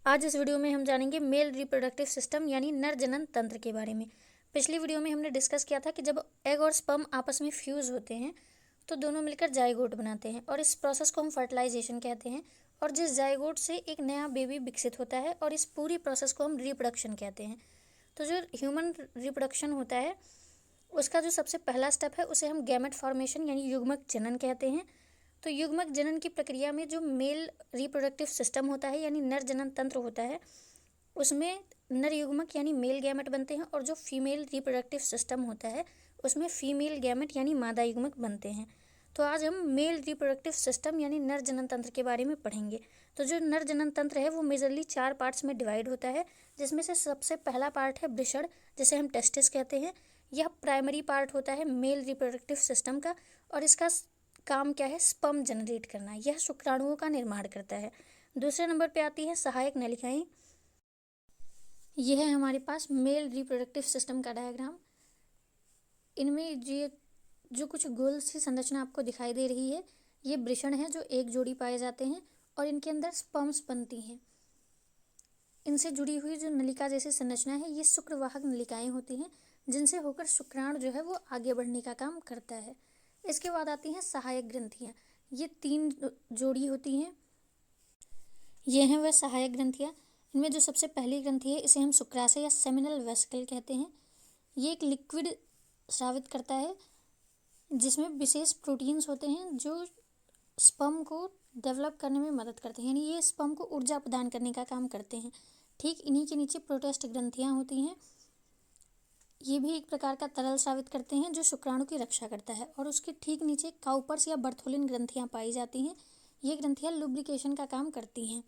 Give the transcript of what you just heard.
आज इस वीडियो में हम जानेंगे मेल रिप्रोडक्टिव सिस्टम यानी नर जनन तंत्र के बारे में। पिछली वीडियो में हमने डिस्कस किया था कि जब एग और स्पर्म आपस में फ्यूज होते हैं तो दोनों मिलकर जाइगोट बनाते हैं और इस प्रोसेस को हम फर्टिलाइजेशन कहते हैं। और जिस जाइगोट से एक नया बेबी विकसित होता है और इस पूरी प्रोसेस को हम रिप्रोडक्शन कहते हैं। तो जो ह्यूमन रिप्रोडक्शन होता है उसका जो सबसे पहला स्टेप है उसे हम गैमेट फॉर्मेशन यानी युग्मक जनन कहते हैं। तो युग्मक जनन की प्रक्रिया में जो मेल रिप्रोडक्टिव सिस्टम होता है यानी नर जनन तंत्र होता है उसमें नर युग्मक यानी मेल गैमेट बनते हैं और जो फीमेल रिप्रोडक्टिव सिस्टम होता है उसमें फीमेल गैमेट यानी मादा युग्मक बनते हैं। तो आज हम मेल रिप्रोडक्टिव सिस्टम यानी नर जनन तंत्र के बारे में पढ़ेंगे। तो जो नर जनन तंत्र है वो मेजरली 4 पार्ट्स में डिवाइड होता है, जिसमें से सबसे पहला पार्ट है वृषण, जिसे हम टेस्टिस कहते हैं। यह प्राइमरी पार्ट होता है मेल रिप्रोडक्टिव सिस्टम का और इसका काम क्या है, स्पर्म जनरेट करना। यह शुक्राणुओं का निर्माण करता है। दूसरे नंबर पे आती है सहायक नलिकाएं। यह है हमारे पास मेल रिप्रोडक्टिव सिस्टम का डायग्राम। इनमें ये जो कुछ गोल सी संरचना आपको दिखाई दे रही है ये वृषण है जो एक जोड़ी पाए जाते हैं और इनके अंदर स्पर्म्स बनती हैं। इनसे जुड़ी हुई जो नलिका जैसी संरचना है ये शुक्रवाहक नलिकाएं होती हैं जिनसे होकर शुक्राणु जो है वो आगे बढ़ने का काम करता है। इसके बाद आती हैं सहायक ग्रंथियां। ये 3 जोड़ी होती हैं। ये हैं वह सहायक ग्रंथियां। इनमें जो सबसे पहली ग्रंथि है इसे हम शुक्राशय या सेमिनल वेसिकल कहते हैं। ये एक लिक्विड स्रावित करता है जिसमें विशेष प्रोटीन्स होते हैं जो स्पर्म को डेवलप करने में मदद करते हैं, यानी ये स्पर्म को ऊर्जा प्रदान करने का काम करते हैं। ठीक इन्हीं के नीचे प्रोटेस्ट ग्रंथियां होती हैं। ये भी एक प्रकार का तरल स्रावित करते हैं जो शुक्राणु की रक्षा करता है। और उसके ठीक नीचे काउपर्स या बर्थोलिन ग्रंथियां पाई जाती हैं। ये ग्रंथियां लुब्रिकेशन का काम करती हैं।